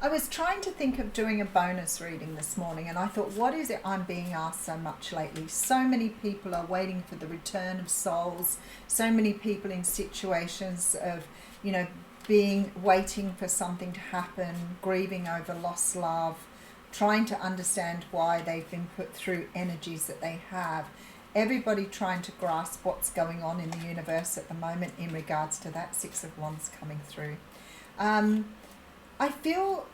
I was trying to think of doing a bonus reading this morning, and I thought, what is it I'm being asked so much lately? So many people are waiting for the return of souls. So many people in situations of, waiting for something to happen, grieving over lost love, trying to understand why they've been put through energies that they have. Everybody trying to grasp what's going on in the universe at the moment in regards to that Six of Wands coming through. I feel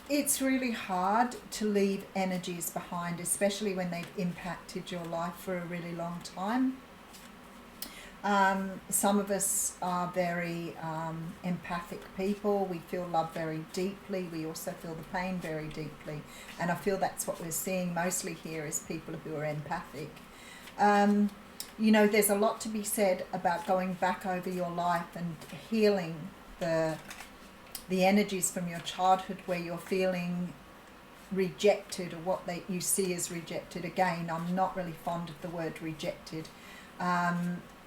it's really hard to leave energies behind, especially when they've impacted your life for a really long time. Some of us are very empathic people. We feel love very deeply. We also feel the pain very deeply. And I feel that's what we're seeing mostly here is people who are empathic. There's a lot to be said about going back over your life and healing the energies from your childhood where you're feeling rejected, or what you see as rejected. Again, I'm not really fond of the word rejected.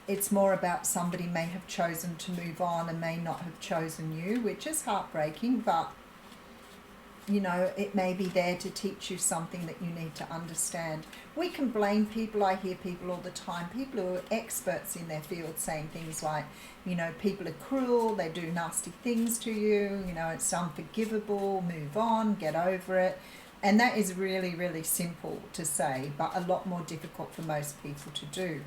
It's more about somebody may have chosen to move on and may not have chosen you, which is heartbreaking, but it may be there to teach you something that you need to understand. We can blame people. I hear people all the time, people who are experts in their field, saying things like, people are cruel, they do nasty things to you, it's unforgivable, move on, get over it. And that is really, really simple to say, but a lot more difficult for most people to do.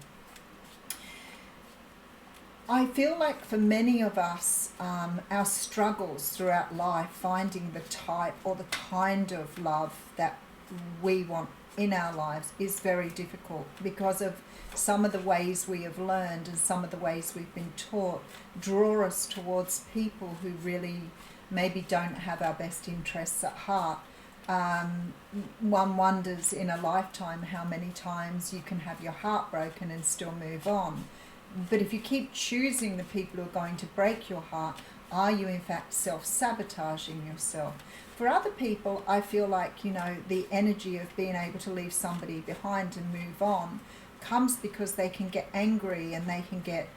I feel like for many of us, our struggles throughout life, finding the type or the kind of love that we want in our lives is very difficult because of some of the ways we have learned and some of the ways we've been taught draw us towards people who really maybe don't have our best interests at heart. One wonders in a lifetime how many times you can have your heart broken and still move on. But if you keep choosing the people who are going to break your heart, are you in fact self-sabotaging yourself? For other people, I feel like, the energy of being able to leave somebody behind and move on comes because they can get angry and they can get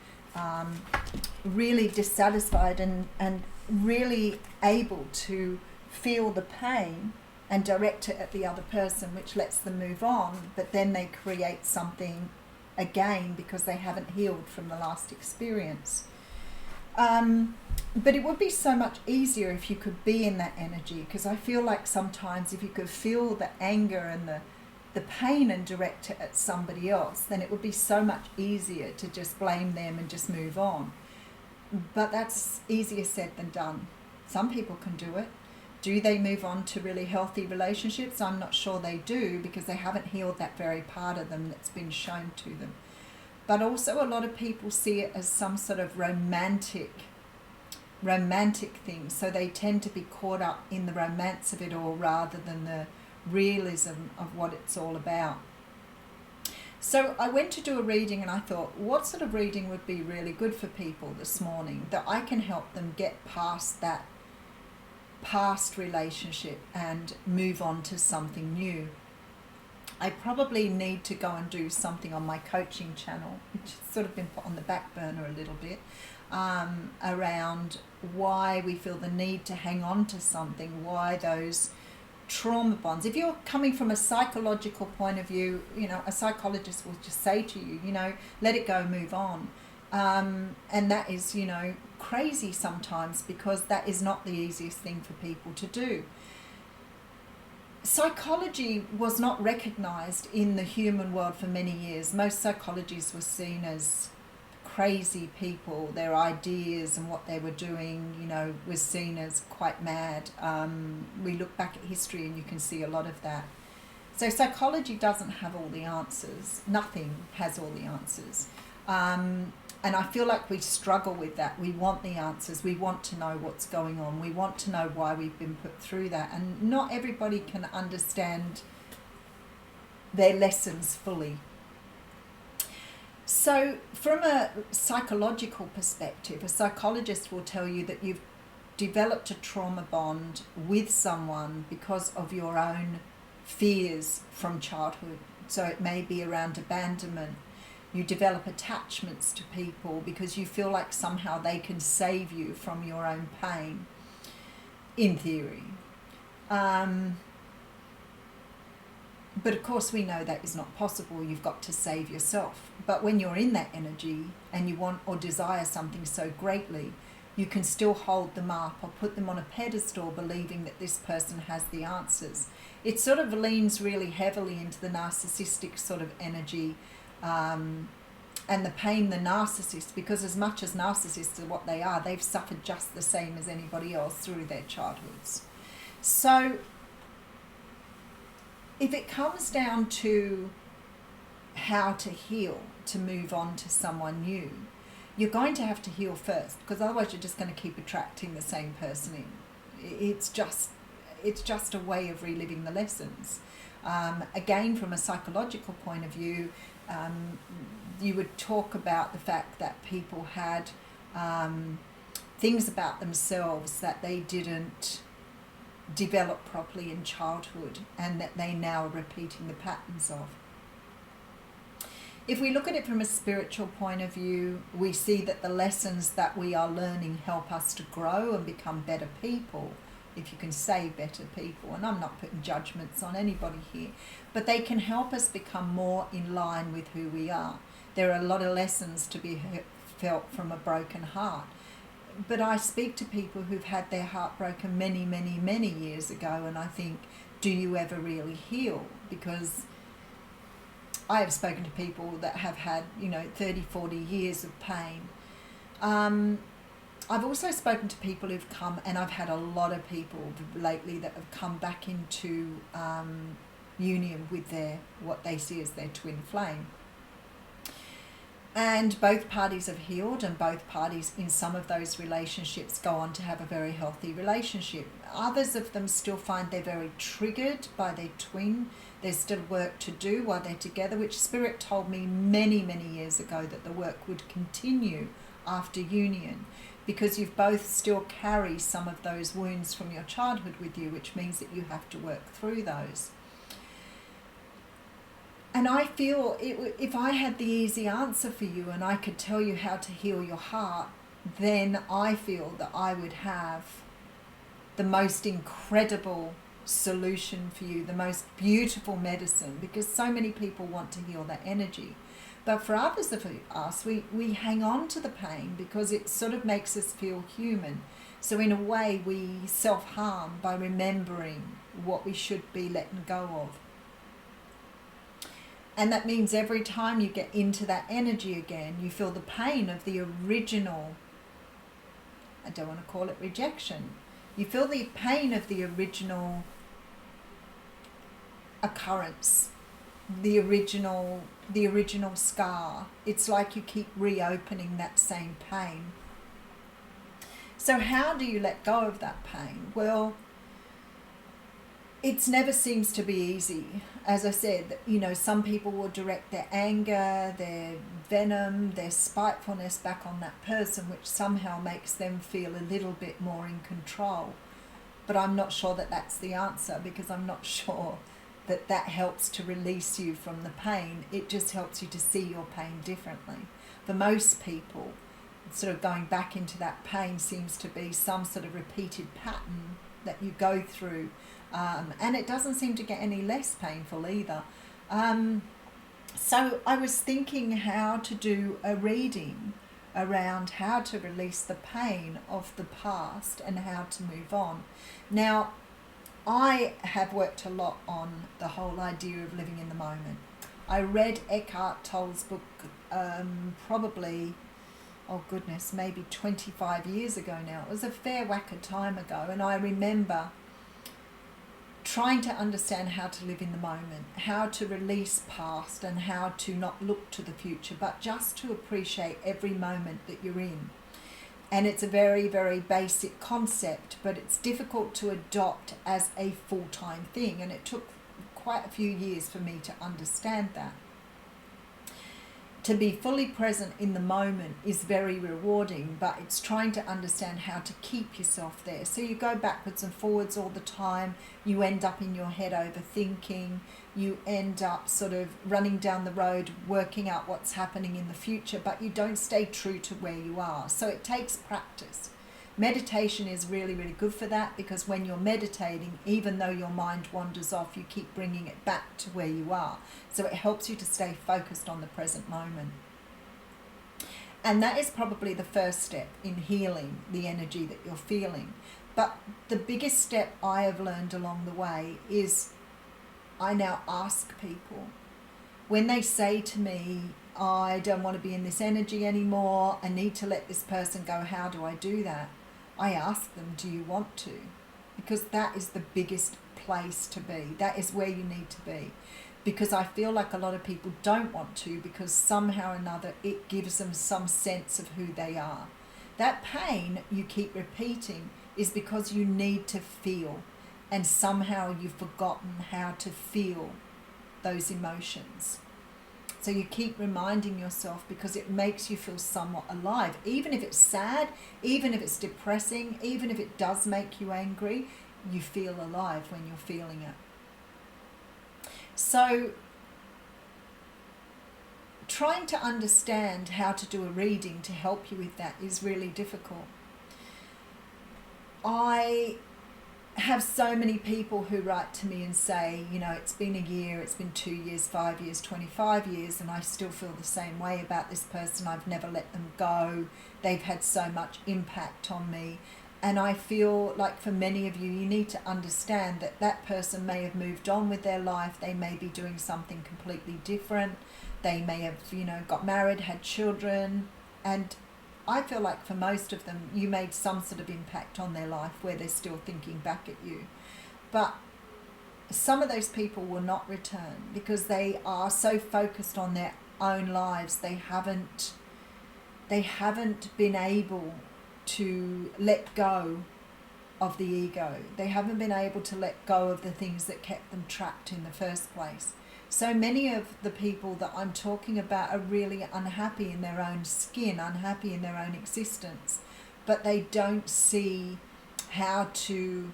really dissatisfied and really able to feel the pain and direct it at the other person, which lets them move on, but then they create something again because they haven't healed from the last experience. But it would be so much easier if you could be in that energy, because I feel like sometimes if you could feel the anger and the pain and direct it at somebody else, then it would be so much easier to just blame them and just move on. But that's easier said than done. Some people can do it. Do they move on to really healthy relationships? I'm not sure they do, because they haven't healed that very part of them that's been shown to them. But also a lot of people see it as some sort of romantic thing. So they tend to be caught up in the romance of it all rather than the realism of what it's all about. So I went to do a reading and I thought, what sort of reading would be really good for people this morning that I can help them get past that past relationship and move on to something new. I probably need to go and do something on my coaching channel, which has sort of been put on the back burner a little bit, around why we feel the need to hang on to something, why those trauma bonds. If you're coming from a psychological point of view, a psychologist will just say to you, let it go, move on. And that is, crazy sometimes, because that is not the easiest thing for people to do. Psychology was not recognized in the human world for many years. Most psychologists were seen as crazy people. Their ideas and what they were doing, was seen as quite mad. We look back at history and you can see a lot of that. So psychology doesn't have all the answers. Nothing has all the answers. And I feel like we struggle with that. We want the answers. We want to know what's going on. We want to know why we've been put through that. And not everybody can understand their lessons fully. So from a psychological perspective, a psychologist will tell you that you've developed a trauma bond with someone because of your own fears from childhood. So it may be around abandonment. You develop attachments to people because you feel like somehow they can save you from your own pain. in theory. But of course we know that is not possible. You've got to save yourself. But when you're in that energy and you want or desire something so greatly, you can still hold them up or put them on a pedestal believing that this person has the answers. It sort of leans really heavily into the narcissistic sort of energy, and the pain the narcissist, because as much as narcissists are what they are, they've suffered just the same as anybody else through their childhoods. So if it comes down to how to heal, to move on to someone new, you're going to have to heal first, because otherwise you're just going to keep attracting the same person in. It's just a way of reliving the lessons. Again, from a psychological point of view, you would talk about the fact that people had things about themselves that they didn't develop properly in childhood and that they now are repeating the patterns of. If we look at it from a spiritual point of view, we see that the lessons that we are learning help us to grow and become better people, if you can say better people. And I'm not putting judgments on anybody here, but they can help us become more in line with who we are. There are a lot of lessons to be felt from a broken heart. But I speak to people who've had their heart broken many, many, many years ago, and I think, do you ever really heal? Because I have spoken to people that have had, 30, 40 years of pain. I've also spoken to people who've come, and I've had a lot of people lately that have come back into union with what they see as their twin flame. And both parties have healed, and both parties in some of those relationships go on to have a very healthy relationship. Others of them still find they're very triggered by their twin. There's still work to do while they're together, which Spirit told me many, many years ago that the work would continue after union, because you've both still carry some of those wounds from your childhood with you, which means that you have to work through those. And I feel if I had the easy answer for you and I could tell you how to heal your heart, then I feel that I would have the most incredible solution for you, the most beautiful medicine, because so many people want to heal that energy. But for others of us, we hang on to the pain because it sort of makes us feel human. So in a way, we self-harm by remembering what we should be letting go of. And that means every time you get into that energy again, you feel the pain of the original, I don't want to call it rejection. You feel the pain of the original occurrence, the original scar. It's like you keep reopening that same pain. So how do you let go of that pain? Well, it never seems to be easy. As I said, some people will direct their anger, their venom, their spitefulness back on that person, which somehow makes them feel a little bit more in control. But I'm not sure that that's the answer, because I'm not sure that helps to release you from the pain. It just helps you to see your pain differently. For most people, sort of going back into that pain seems to be some sort of repeated pattern that you go through. And it doesn't seem to get any less painful either. So I was thinking how to do a reading around how to release the pain of the past and how to move on. Now, I have worked a lot on the whole idea of living in the moment. I read Eckhart Tolle's book probably, maybe 25 years ago now. It was a fair whack of time ago, and I remember trying to understand how to live in the moment, how to release past, and how to not look to the future, but just to appreciate every moment that you're in. And it's a very, very basic concept, but it's difficult to adopt as a full-time thing, and it took quite a few years for me to understand that. To be fully present in the moment is very rewarding, but it's trying to understand how to keep yourself there. So you go backwards and forwards all the time. You end up in your head overthinking. You end up sort of running down the road, working out what's happening in the future, but you don't stay true to where you are. So it takes practice. Meditation is really, really good for that, because when you're meditating, even though your mind wanders off, you keep bringing it back to where you are. So it helps you to stay focused on the present moment. And that is probably the first step in healing the energy that you're feeling. But the biggest step I have learned along the way is I now ask people, when they say to me, I don't want to be in this energy anymore, I need to let this person go, how do I do that? I ask them, do you want to? Because that is the biggest place to be. That is where you need to be. Because I feel like a lot of people don't want to, because somehow or another it gives them some sense of who they are. That pain you keep repeating is because you need to feel, and somehow you've forgotten how to feel those emotions. So you keep reminding yourself, because it makes you feel somewhat alive. Even if it's sad, even if it's depressing, even if it does make you angry, you feel alive when you're feeling it. So trying to understand how to do a reading to help you with that is really difficult. I have so many people who write to me and say, you know, it's been a year, it's been 2 years, 5 years, 25 years, and I still feel the same way about this person. I've never let them go. They've had so much impact on me. And I feel like for many of you, you need to understand that that person may have moved on with their life. They may be doing something completely different. They may have, you know, got married, had children. And I feel like for most of them, you made some sort of impact on their life where they're still thinking back at you. But some of those people will not return because they are so focused on their own lives. They haven't been able to let go of the ego. They haven't been able to let go of the things that kept them trapped in the first place. So many of the people that I'm talking about are really unhappy in their own skin, unhappy in their own existence, but they don't see how to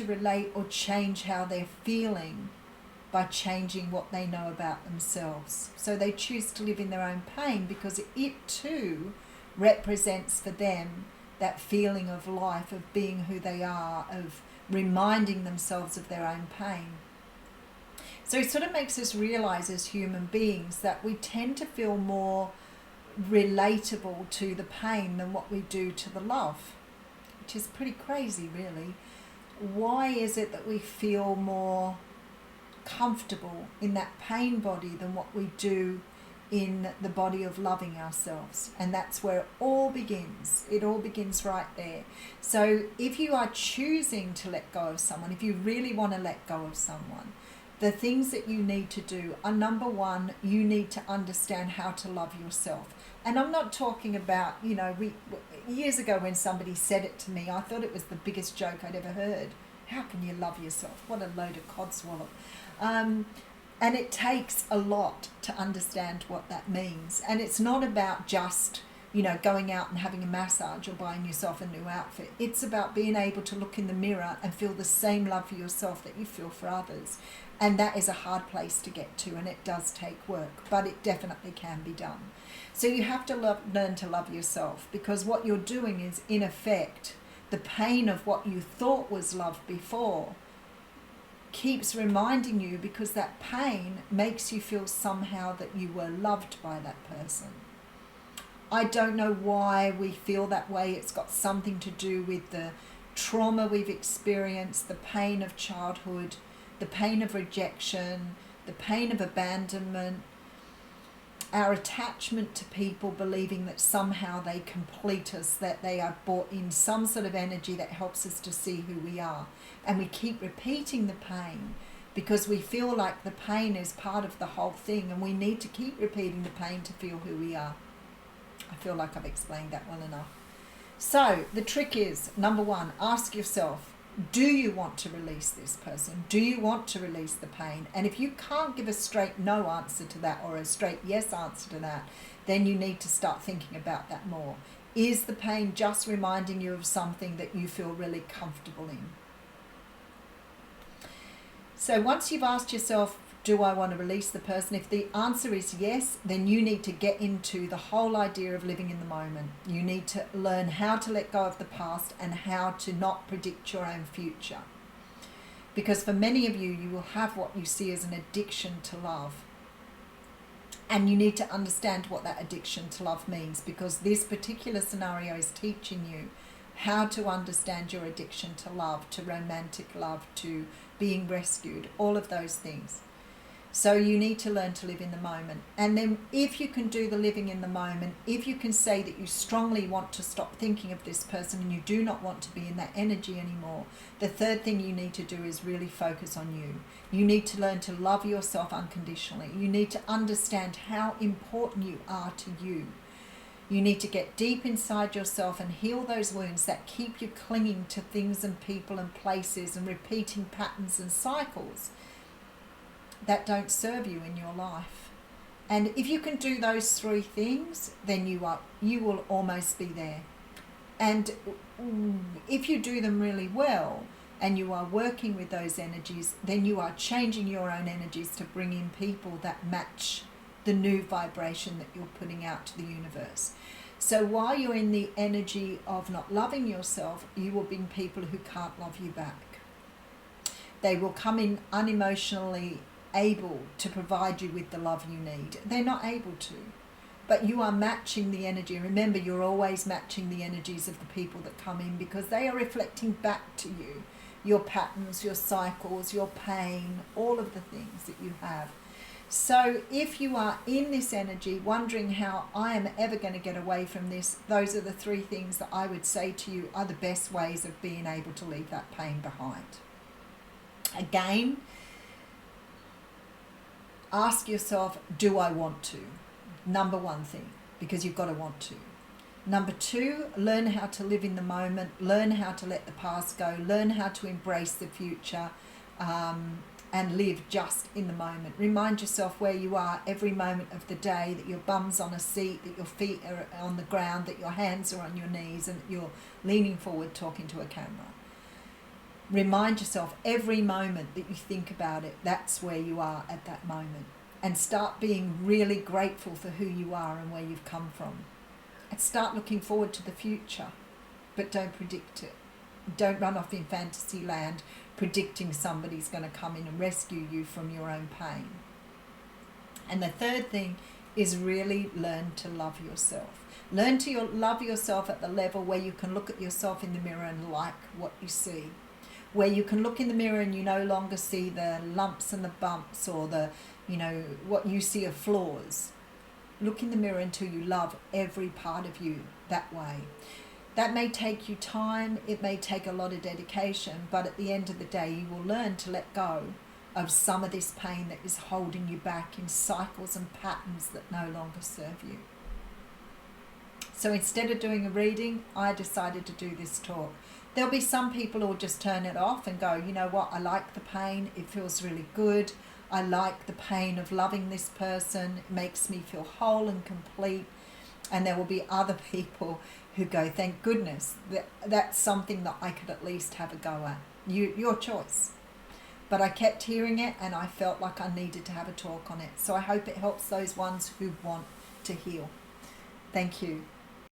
relate or change how they're feeling by changing what they know about themselves. So they choose to live in their own pain because it too represents for them that feeling of life, of being who they are, of reminding themselves of their own pain. So it sort of makes us realize as human beings that we tend to feel more relatable to the pain than what we do to the love, which is pretty crazy, really. Why is it that we feel more comfortable in that pain body than what we do in the body of loving ourselves? And that's where it all begins. It all begins right there. So if you are choosing to let go of someone, if you really want to let go of someone, the things that you need to do are, number one, you need to understand how to love yourself. And I'm not talking about, you know, years ago when somebody said it to me, I thought it was the biggest joke I'd ever heard. How can you love yourself? What a load of codswallop. And it takes a lot to understand what that means. And it's not about just, you know, going out and having a massage or buying yourself a new outfit. It's about being able to look in the mirror and feel the same love for yourself that you feel for others. And that is a hard place to get to, and it does take work, but it definitely can be done. So you have to learn to love yourself, because what you're doing is, in effect, the pain of what you thought was love before keeps reminding you, because that pain makes you feel somehow that you were loved by that person. I don't know why we feel that way. It's got something to do with the trauma we've experienced, the pain of childhood, the pain of rejection, the pain of abandonment, our attachment to people, believing that somehow they complete us, that they are brought in some sort of energy that helps us to see who we are. And we keep repeating the pain because we feel like the pain is part of the whole thing, and we need to keep repeating the pain to feel who we are. I feel like I've explained that well enough. So the trick is, number one, ask yourself, do you want to release this person? Do you want to release the pain? And if you can't give a straight no answer to that, or a straight yes answer to that, then you need to start thinking about that more. Is the pain just reminding you of something that you feel really comfortable in? So once you've asked yourself do I want to release the person? If the answer is yes, then you need to get into the whole idea of living in the moment. You need to learn how to let go of the past and how to not predict your own future. Because for many of you, you will have what you see as an addiction to love. And you need to understand what that addiction to love means, because this particular scenario is teaching you how to understand your addiction to love, to romantic love, to being rescued, all of those things. So you need to learn to live in the moment. And then if you can do the living in the moment, if you can say that you strongly want to stop thinking of this person and you do not want to be in that energy anymore, the third thing you need to do is really focus on you. You need to learn to love yourself unconditionally. You need to understand how important you are to you. You need to get deep inside yourself and heal those wounds that keep you clinging to things and people and places and repeating patterns and cycles that don't serve you in your life. And if you can do those three things, then you will almost be there. And if you do them really well and you are working with those energies, then you are changing your own energies to bring in people that match the new vibration that you're putting out to the universe. So while you're in the energy of not loving yourself, you will bring people who can't love you back. They will come in unemotionally able to provide you with the love you need. They're not able to, but you are matching the energy. Remember, you're always matching the energies of the people that come in, because they are reflecting back to you your patterns, your cycles, your pain, all of the things that you have. So if you are in this energy wondering how I am ever going to get away from this, those are the three things that I would say to you are the best ways of being able to leave that pain behind. Again, ask yourself, do I want to? Number one thing, because you've got to want to. Number two, learn how to live in the moment, learn how to let the past go, learn how to embrace the future, and live just in the moment. Remind yourself where you are every moment of the day, that your bum's on a seat, that your feet are on the ground, that your hands are on your knees, and that you're leaning forward talking to a camera. Remind yourself every moment that you think about it, that's where you are at that moment. And start being really grateful for who you are and where you've come from. And start looking forward to the future, but don't predict it. Don't run off in fantasy land predicting somebody's going to come in and rescue you from your own pain. And the third thing is really learn to love yourself. Learn to love yourself at the level where you can look at yourself in the mirror and like what you see. Where you can look in the mirror and you no longer see the lumps and the bumps or the, what you see are flaws. Look in the mirror until you love every part of you that way. That may take you time, it may take a lot of dedication, but at the end of the day, you will learn to let go of some of this pain that is holding you back in cycles and patterns that no longer serve you. So instead of doing a reading, I decided to do this talk. There'll be some people who will just turn it off and go, you know what, I like the pain, it feels really good. I like the pain of loving this person, it makes me feel whole and complete. And there will be other people who go, thank goodness, that's something that I could at least have a go at. Your choice. But I kept hearing it and I felt like I needed to have a talk on it. So I hope it helps those ones who want to heal. Thank you.